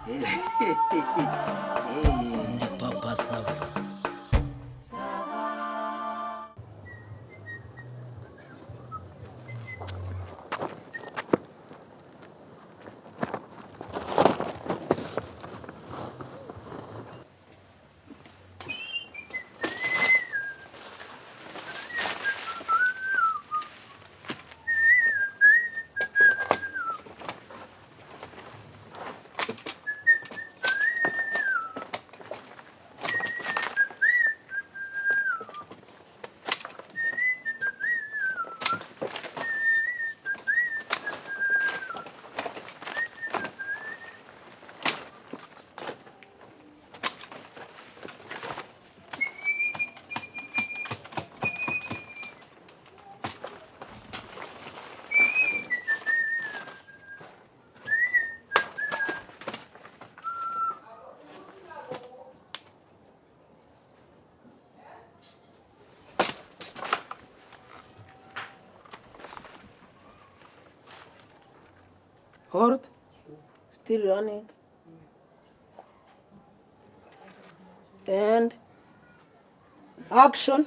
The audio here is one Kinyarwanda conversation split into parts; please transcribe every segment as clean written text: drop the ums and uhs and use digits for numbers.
Ndi Papa Sava. Hold. Still running. And action.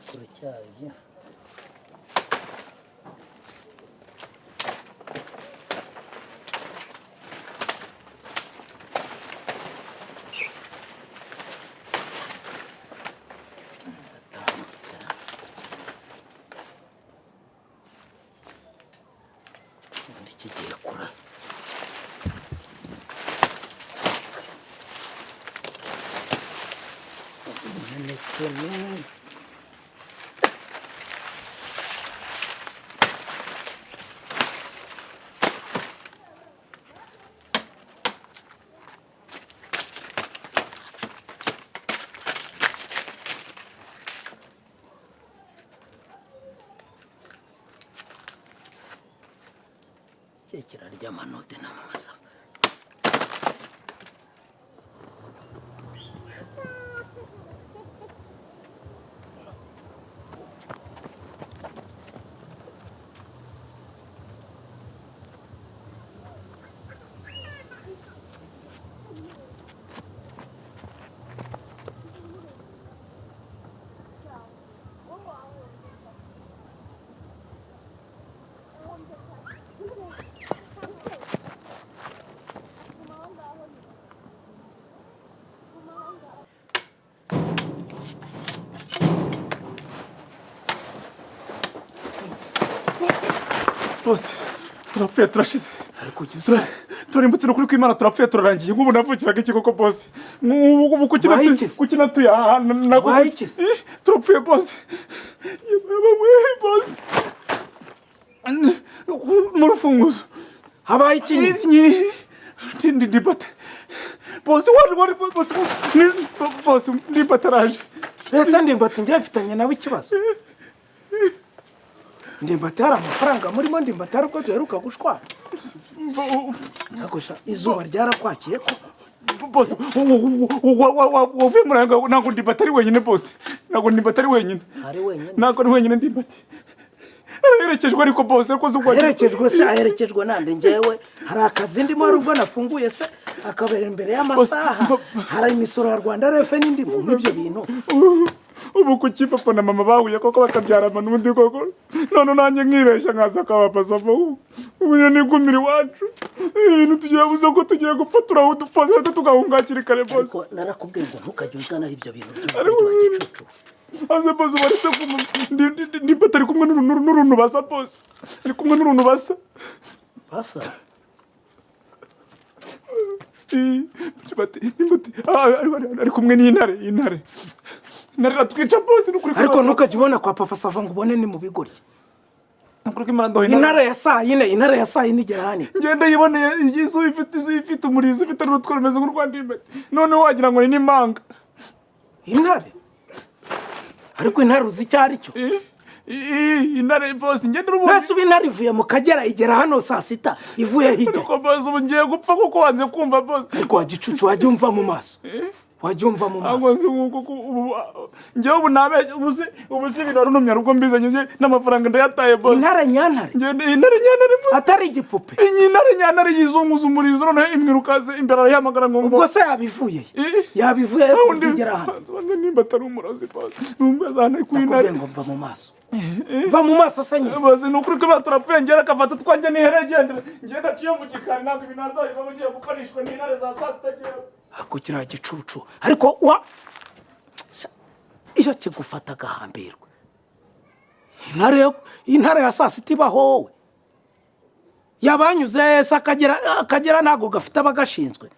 Kuracyaje. Kigiye kura. Nene. Kirarya amanote n'amamasa. Bose turapfuye turashize ariko cyusa turimbutse no kuri kwimana turapfuye turarangiye nk'ubu navukiraga iki koko bose nk'ubu kukina tuya nago turapfuye bose bose mu rufunguzo habaye iki ndi bata bose wari bose ndi bataraje ese ndimbati njye afitanye nawe ikibazo ndimbati hari amafaranga murimo ndimbati hari ubwo duheruka gushwara nagusha izuba ryarakwakiye ko bose wavuye muranga ntabwo ndimbati ari wenyine bose ntabwo ndimbati ari wenyine ari wenyine ntabwo ari wenyine ndimbati Araherekejwe ariko boss ariko zo kwakira. Aherekejwe se aherekejwe nande njyewe hari akazi ndimo hari ubwo nafunguye se akabera imbere y'amasaha. Hari imisoro ya Rwanda RFN ndimo n'ibyo bintu. Ubu kuki papa na mama bahuye koko bakabyarana n'undi koko none nanjye nkibesha nkaza kabapasa vuba ubu nigumira iwacu ibintu tugiye buze ko tugiye gufatura aho dupaze tugahungakira kare boss. Ariko narakubwiye ngo ntukajye uzana ibyo bintu by'ugicucu. Aze boss baretse ndi batari kumwe n'uruntu basa boss. Ari kumwe n'uruntu basa. Basa. Ari kumwe n'intare. Narira twica boss n'ukuri. Ariko ntukajye ubona kwa papa Sava ngo ubone ni mu bigori. N'ukuri Imana ndohina. Intare ya saa yine igera hano. Ngenda yiboneye igisu ifite umurizo ifite n'utwo rumeze nk'urwandimbe. None wagira ngo ni n'imanga. Intare? Ariko intare uzi icyo ari cyo? Intare boss ngenda urubuye. Nase intare ivuye mu Kagera igera hano saa sita ivuye hirya. Ariko boss ubu ngiye gupfa kuko wanze kumva boss. Ariko wagicucu wajya umva mu maso. Wajyumva mu maso. Ngewe ubu nabeshye ubu si ibintu runumya rugo mbizanye n'amafaranga ndayataye boss. Intare nyantare. Intare nyantare boss. Atari igipupe. Intare nyantare yizunguza umurizo none imwirukaze imbere arahamagara ngo ubwo se yabivuye. Yabivuye kugera hano. Nimba atari umurozi boss. Numva zane ku intare. Ngo mva mu maso. Va mu maso senye. Boss nukuri ko baturapfuye ngera kafata twanje niheregendera. Ngenda ciyo mu gikari ntabwo ibinaza biva mugiye gukanishwa n'intare za sasita giye. Akukira gicucu ariko iyo kigufata gahambirwe intare ya saa sita ibaho wowe yabanyuze yese akagera ntago gafite abagashinzwe.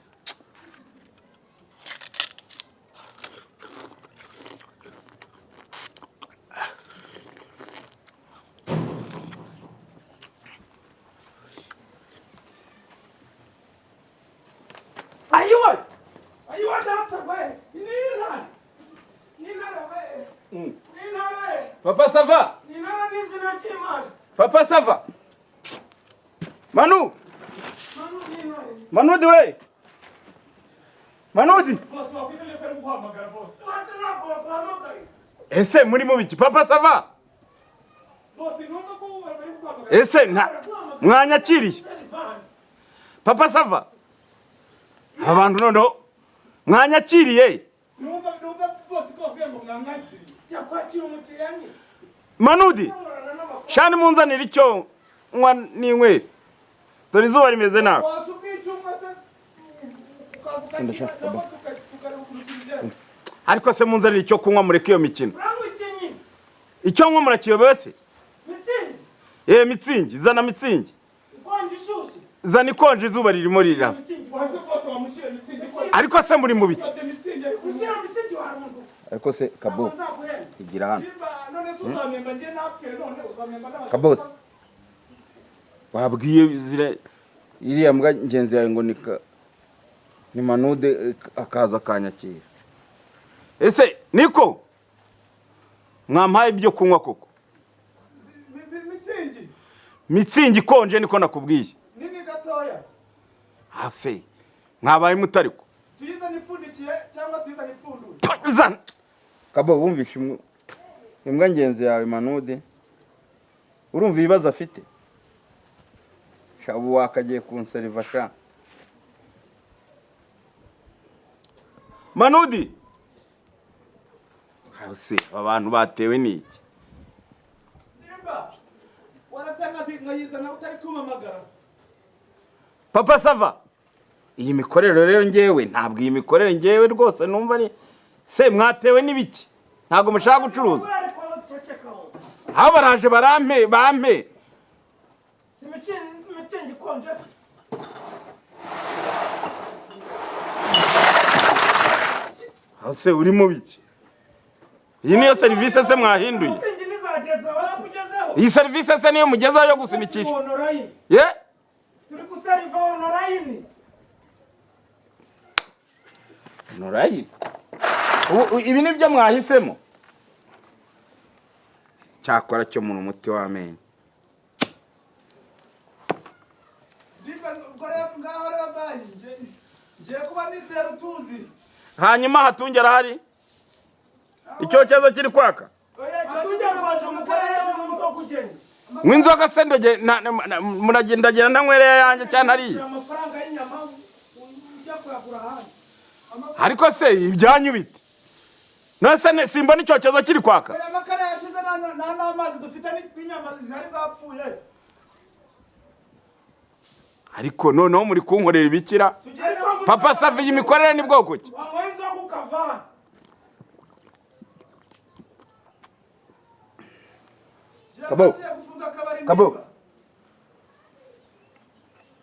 Papa Sava. Papa Sava. Manu. Manudi we. Manudi. Ese muri mu biki Papa Sava? Ese mwanyakiriye. Papa Sava. Abantu nono mwanyakiriye. Manudi. Shani munzanira icyo nywa ninkwe. Dore izuba rimeze nawe. Ariko se munzanira icyo kunywa mureke iyo mikino. Icyo nywa murakiyobewe se? Mitsingi. Mitsingi, zana mitsingi. Zana ikonje izuba ririmo rirava. Ariko se muri mu biki? Ariko se Kabo igira hano. Kabo wabwiye zire iriya mbwa ngenzi yawe ngo ni Manude akaza kanyakira. Ese niko mwampaye ibyo kunywa koko? Mitsingi konje niko nakubwiye. Nini gatoya? Se mwabaye mutariko. Tuyiza nipfundikiye cyangwa tuyiza nipfunduye? Zan. Kabo wumvishe imbwa ngenzi yawe Manude. Urumva ibibazo afite? Shabu wakagiye kunseriva sha. Manudi. Se abantu batewe niki? Nimba. Waratanga ngayiza na utari kumamagara. Papa Sava. Iyi mikorero rero ngewe ntabwo iyi mikorere ngewe rwose numva ari se mwatewe nibiki? Ntabwo mushaka gucuruza. Aba baraje bampe. Mitsingi konje. Ase uri mu biki? Iyi niyo service se mwahinduye. Iyi service se niyo mugezaho yo gusunikisha. Ye? Turi kuseriva online. Online. Ibi nibyo mwahisemo. Cyakora cyo mu muti w'amenyo. Hanyuma hatungera hari icyo cyazo kiri kwaka. mw'inzoga se muragendagenda ndanywereye yanjye cyane ariye amafaranga y'inyama ujya kuyagura ahandi ariko se ibyanyu bite nose simbona icyokezo kiri kwaka aya makara yashize n'amazi dufite n'inyama zihari zapfuye ariko noneho muri kunkorera ibikira papa Sava iyi mikorere ni bwoko ki wanyweye inzoga ukavana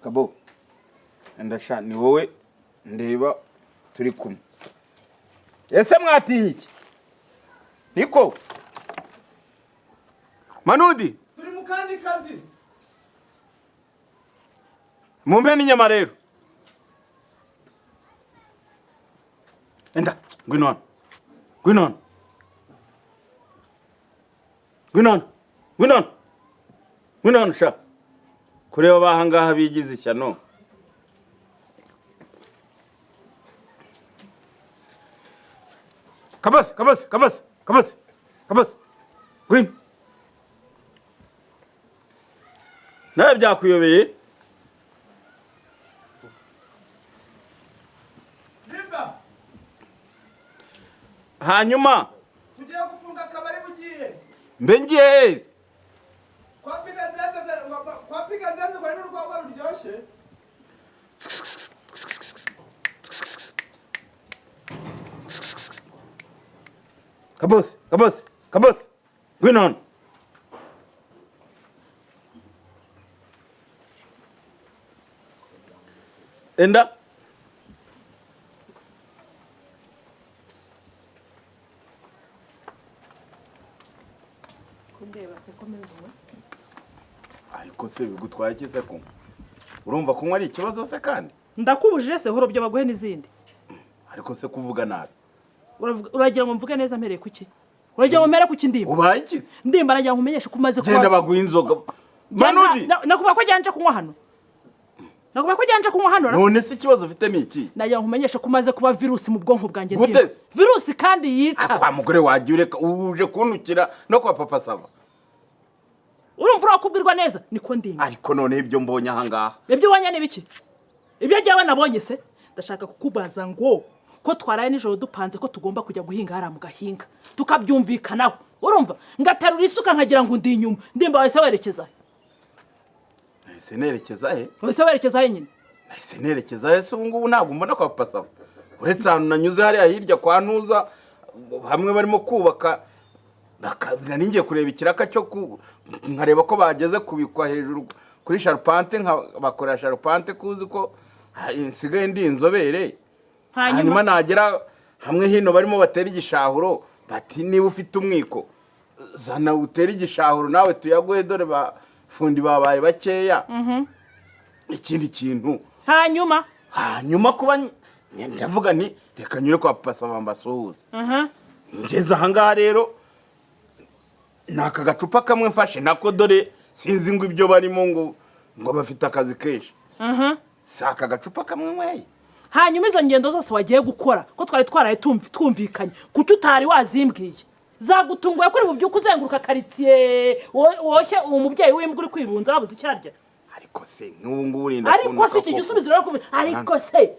Kabo ndasha ni wowe ndeba turi kumwe ese mwatinye iki niko Manudi turi mu kandi kazi mumpe n'inyama rero enda ngwino sha kureba bahangaha bigize ishyano kabasi ngwino nawe byakuyobeye hanyuma tugiye gufunga akabari mugiye mbe ngiye heza kwa piga nzenze kwa n'urwagwa ruryoshye kabasi ngwino hano enda ariko se bigutwaye iki se kunywa urumva kunywa ari ikibazo se kandi ndakubujije se horo byo baguhe n'izindi ariko se kuvuga nabi uragira ngo mvuge neza mpereye kuki uragira ngo mpere kuki ndimba ubaye iki ndimba nagira ngo umenyeshe ko umaze genda baguha inzoga Manudi nakuba ko jyanje kunywa hano none se ikibazo ufite ni iki nagira ngo umenyeshe ko umaze kuba virusi mu bwonko bwanjye Gute? virusi kandi yica kwa mugore wagiye ureka uje kuntukira no kwa papa Sava urumva urakubwirwa neza niko ndimba ariko none ibyo mbonye ahangaha ibyo wanya ni biki ibyo jyawe nabonye se ndashaka kukubaza ngo ko twaraye nijoro dupanze ko tugomba kujya guhinga hara mu gahinga tukabyumvikanaho urumva ngaterura isuka nkagira ngo ndi inyuma ndimba wese werekeza ese nerekeza he wese werekeza he nyine ese nerekeza he se ubungubu ntabwo mbona kwa papa Sava uretse ahantu nanyuze hariya hirya kwa Ntuza hamwe barimo kubaka ningiye kureba ikiraka cyo nkareba ko bageze kubikwa hejuru kuri sharpante bakora sharpante kuzi ko nsigaye ndi inzobere hanyuma nagera hamwe hino barimo batera igishahuro bati niba ufite umwiko zana utera igishahuro nawe tuyaguhe dore bafundi babaye bakeya ikindi kintu hanyuma kuba ndavuga nti reka nyure kwa papa Sava mbasuhuze ngeze ahangaha rero naka gacupa kamwe mfashe nako dore sinzi ngo ibyo barimo ngo bafite akazi kenshi saka gacupa kamwe mweye hanyuma izo ngendo zose wagiye gukora ko twari twaraye twumvikanye kuki utari wazimbwiye zagutunguye kuri bubyuko uzenguruka quartier woshye umubyeyi w'imbwa uri kwirunza babuze icyarya ariko se n'ubu urinda ariko se iki gisubizo rero ariko se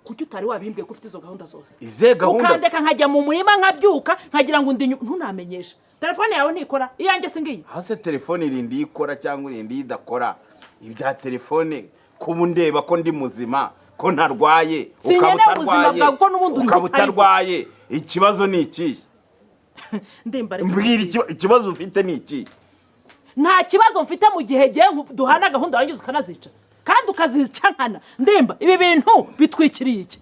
kuki utari wabimbwiye ko ufite izo gahunda zose ize gahunda ukandeka nkajya mu murima nkabyuka nkagira ngo ntunamenyeshe telefone yawe ntikora iyanjye singiye hase telefone irindi ikora cyangwa irindi idakora ibya telefone kuba ndeba ko ndi muzima ko ntarwaye ukaba utarwaye ikibazo ni iki mbwira ikibazo ufite ni iki nta kibazo mfite mu gihe duhana gahunda warangiza ukanazica kandi ukazica nkana ndimba ibi bintu bitwikiriye iki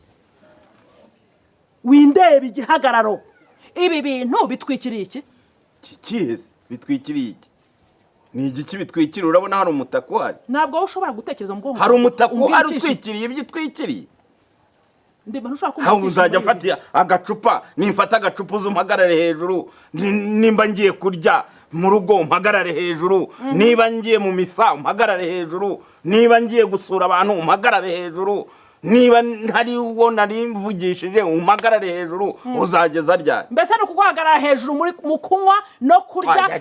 windeba igihagararo ibi bintu bitwikiriye iki kikiheze bitwikiriye iki ni igiki bitwikiriye urabona hari umutaka uhari ntabwo ushobora gutekereza mu bwonko hari umutaka uhari utwikiriye ibyitwikiriye ndimba ntushobora kumva uzajya mfata agacupa nimfata agacupa uzumpagarare hejuru nimba ngiye kurya mu rugo mpagarare hejuru niba ngiye mu misa mpagarare hejuru niba ngiye gusura abantu mpagarare hejuru niba ntari uwo nari mvugishije umpagarare hejuru uzageza ryari mbese no guhagarara hejuru mu kunywa no kurya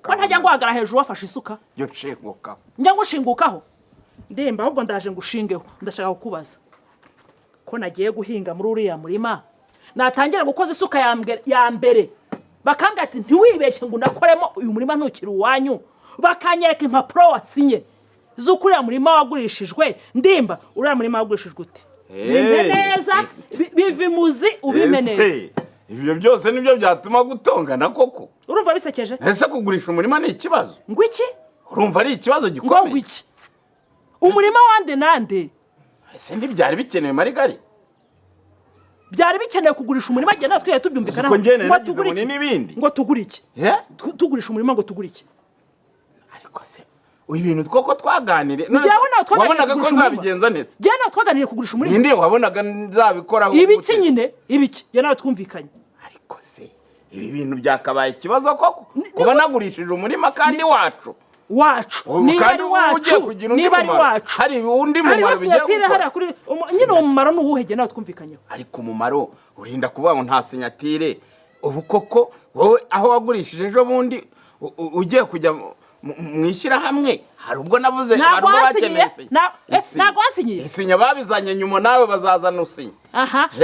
ko ntajya guhagarara hejuru wafashe isuka yo nshinguka njya ngushingukaho ndemba ahubwo ndaje ngushingeho ndashaka kukubaza ko nagiye guhinga muri uriya murima natangira gukoza isuka ya mbere bakambwira ati ntiwibeshye ngo unakoremo uyu murima ntukiri uwanyu bakanyereka impapuro wasinye z'uko uriya murima wagurishijwe ndimba uriya murima wagurishijwe ute bimwe neza biva imuzi ubime neza ibyo byose nibyo byatuma gutongana koko urumva bisekeje ese kugurisha umurima ni ikibazo ngo iki urumva ari ikibazo gikomeye ngo iki umurima wande nande ese ntibyari bikenewe marigari byari bikenewe kugurisha umurima agenda natwe tubyumvikana ngo tugure iki n'ibindi ngo tugure iki tugurisha umurima ngo tugure iki ariko se ibintu koko twaganire wabonaga ko nzabigenza neza njye nawe twaganiriye kugurisha umurima ninde wabonaga nzabikoraho ibiki nyine ibiki njye nawe twumvikanye ariko se ibi bintu byakabaye ikibazo koko kuba nagurishije umurima kandi wacu niba ari wacu hari undi mumaro bigiye gukora nyine uwo mumaro ni uwuhe njye nawe twumvikanyeho ariko umumaro urinda kuvuga ngo nta sinyatire ubu koko wowe aho wagurishije ejo bundi ugiye kujya mu ishyirahamwe hari ubwo navuze ntabwo wasinyiye isinya babizanye nyuma nawe bazazana usinya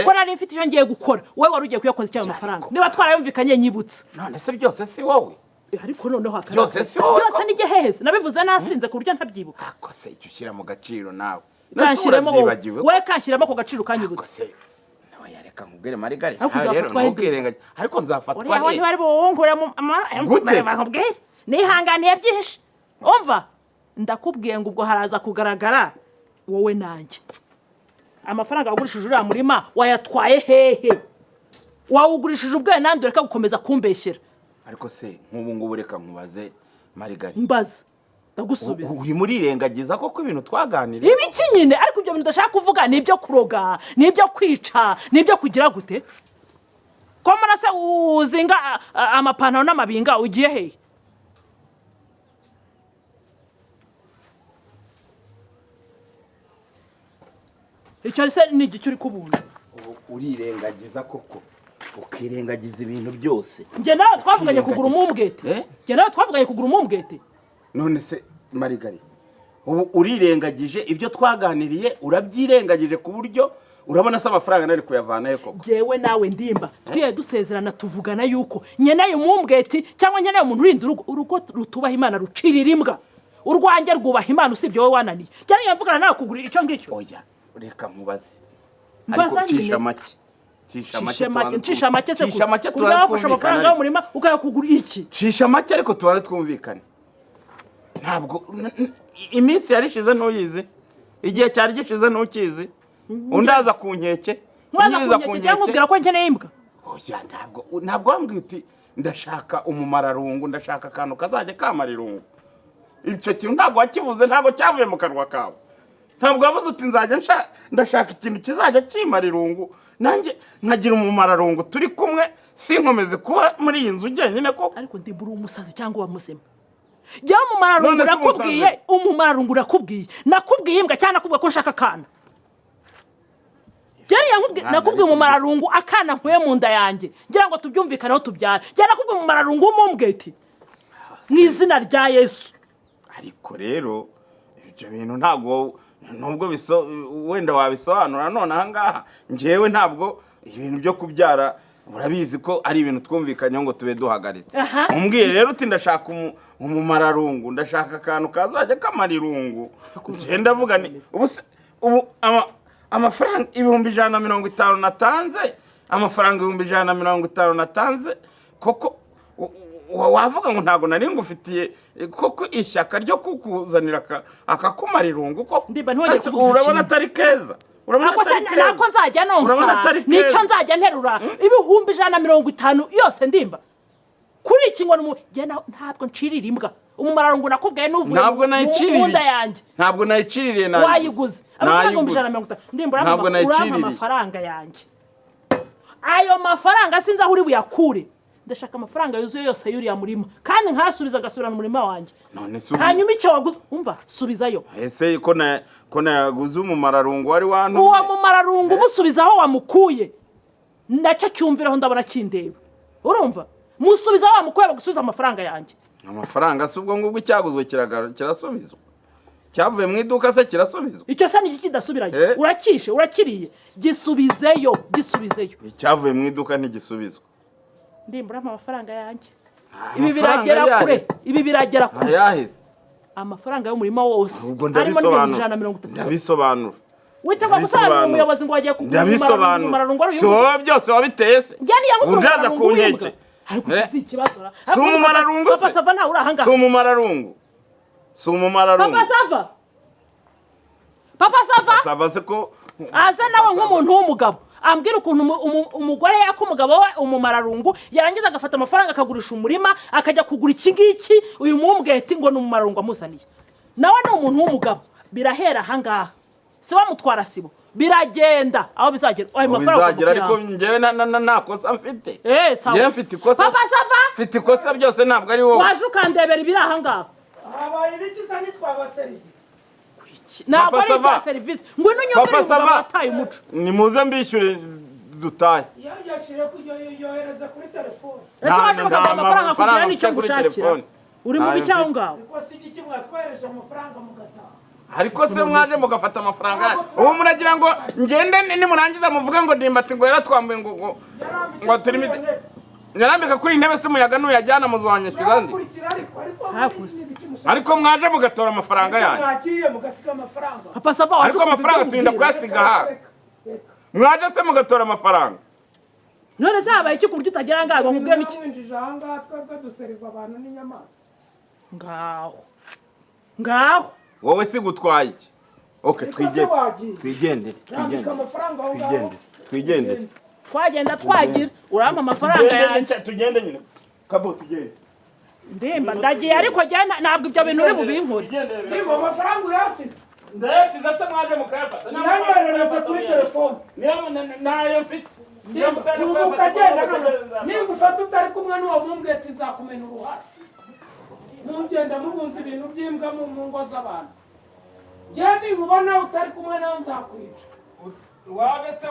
ko nari mfite icyo ngiye gukora wowe wari ugiye kuyakoza icyo amafaranga niba twarayumvikanye nyibutse none se byose si wowe ariko noneho byose si wowe byose ni geheze nabivuze nasinze ku buryo ntabyibuka ako se icyo ushyira mu gaciro nawe kanshyiremo wowe kanshyiramo ako gaciro kanyibutse nawe yareka nkubwire marigari ariko nzafatwa he bari buwungure nkubwire nihanganiye byihishe umva ndakubwiye ngo ubwo haraza kugaragara wowe nanjye amafaranga wagurishije uriya murima wayatwaye hehe wawugurishije ubwe nandi reka gukomeza kumbeshyera ariko se nk'ubu ngubu reka nkubaze marigari mbaza ndagusubiza uri muri irengagiza koko ibintu twaganiriye ibiki nyine ariko ibyo bintu ndashaka kuvuga ni ibyo kuroga ni ibyo kwica ni ibyo kugira gute ko murase uzinga amapantaro n'amabinga ugiye hehe icyo se ni igice uri kubunza urirengagiza koko ukirengagiza ibintu byose njye nawe twavuganye kugura umumbwete none se marigari ubu urirengagije ibyo twaganiriye urabyirengagije ku buryo urabona se amafaranga nari kuyavanayo koko jewe nawe ndimba twiye dusezerana tuvugana yuko nyeneye umumbwete cyangwa nyeneye umuntu urinda urugo rutubaha Imana rucirira imbwa urwanjye rwubaha Imana usibye wowe wananiye cyane yavugana nawe kugura icyo ngicyo oya reka mubaze ariko cisha make cisha make tuwafasha amafaranga y'umurima ukayakugura iki cisha make ariko tuware twumvikane ntabwo iminsi yarishize ntuyizi igihe cyari gishize ntukizi undi aza ku nkeke cyangwa ko nkeneye imbwa oya ntabwo wambwiye uti ndashaka umumararungu ndashaka akantu kazajya kamara irungu icyo kintu ntabwo wakivuze ntabwo cyavuye mu kanwa kawe ntabwo wavuze uti nzajya ndashaka ikintu kizajya kimara irungu nanjye nkagira umumararungu turi kumwe sinkomeze kuba muri iyi nzu njyenyine koko ariko ndibura umusazi cyangwa uwa muzima jya umumararungu urakubwiye nakubwiye imbwa cyangwa nakubwiye ko nshaka akana nakubwiye umumararungu akana nkuye mu nda yanjye ngira ngo tubyumvikaneho tubyara jya nakubwiye umumararungu w'umumbwete mu izina rya Yesu ariko rero ibyo bintu ntabwo nubwo wenda wabisobanura none ahangaha njyewe ntabwo ibintu byo kubyara urabizi ko ari ibintu twumvikanyeho ngo tube duhagaritse umbwiye rero uti ndashaka umumararungu ndashaka akantu kazajya kamara irungu ngenda avuga ubu amafaranga 150 natanze amafaranga 150 natanze koko wavuga ngo ntago nari ngufitiye koko ishyaka ryo kukuzanira akakumara irungu ko urabona atari keza nako nzajya nonsa nicyo nzajya nterura 150 yose ndimba kuri iki ngo ntabwo ncirira imbwa umumararungu nakubwiye n'uvuye mu nda yanjye ntabwo nayiciririye wayiguze amafaranga 150 ndimba urama amafaranga yanjye ayo mafaranga sinzi aho uri buyakure ndashaka amafaranga yuzuye yose yuriya murima kandi nkasubiza agasubira mu murima wanjye hanyuma icyo waguze umva subizayo ese ko naguze umumararungu wari wantu uwo mumararungu musubiza aho wamukuye nacyo cyumviraho ndabona kindeba urumva musubiza wa mukwe bagusubiza amafaranga yanjye. Amafaranga si ubwo ngubwo icyaguzwe kirasubizwa. Cyavuye mu iduka se kirasubizwa. Icyo se niki kidasubirayo? Urakishe, urakiriye. Gisubizeyo. Icyavuye mu iduka ntigisubizwa. Ndimbura amafaranga yanjye. Ibi biragera kure. Ayaheze. Amafaranga y'umurima wose. Ubwo ndabisobanura. Ndabisobanura. Witwa gusana umuyobozi ngo wagiye kugura umumaro si wowe byose wabiteye se. Undaza ku nkeke. Ariko si ikibazo. Si umumararungu se. Papa Sava nta urahanga. Si umumararungu. Papa Sava. Sava se ko aza nawe nk'umuntu w'umugabo. Ambwira ukuntu umugore yako umugabo we umumararungu yarangiza agafata amafaranga akagurisha umurima akajya kugura iki ngiki uyu mumbweti ngo n'umumararungu amuzaniye. Nawe ni umuntu w'umugabo. Birahera hangaha. Si wamutwara sibo. Biragenda aho bizagera. Oya mafaranga. Bizagera ariko njyewe nakosa mfite. Sawa. Njyewe mfite ikosa. Papa Sava. Mfite ikosa byose ntabwo ari wowe. Waje ukandebera ibiri aha ngaha. Abaye ibiki nitwaga serivisi. Ntabwo ari za serivisi. Ngwino nyumvire ubataye umuco. Ni muze mbishyure dutaye. Yashyire yohereza kuri telefone. Ese waje bakaguha amafaranga kugira n'icyo gushakira. Uri mu bicyaho ngaho. Ariko si iki mwatwereje amafaranga mugataha. Ariko se mwaje mugafata amafaranga. Ubu muragira ngo ngende nimurangiza muvuga ngo ndimbati ngo yaratwambuye ngo turimo Nyarambika kuri intebe se muyaga nuyajyana muzwanyishyura ndi. Ariko mwaje mugatora amafaranga yanyu. Mwagiye mugasiga amafaranga. Papa Sava ariko amafaranga turinda kuyasiga ha. Mwaje se mugatora amafaranga. None se habaye iki kurya utagira ngaho nkubwira iki? Winjije aha ngaha twebwe duserva abantu n'inyamaswa. Ngaho. Wowe si gutwaye iki? Okay, twigendere. Twagenda twagira urampa amafaranga yanjye. Tugende nyine. Kabo tugende. Ndimba ndagiye ariko jyana ntabwo ibyo bintu uri bubinkore. Ndimba amafaranga uyasize. Ndayasize se mwaje mukayafata. Yanyorereza kuri telefone. Nayo mfite. Ukagenda nimba ufata utari kumwe n'uwo mumbweti nzakumena uruhare. Mugenda mubunza ibintu by'imbwa mu ngo z'abantu. Njye nimubona utari kumwe nawe nzakwica. Wabetse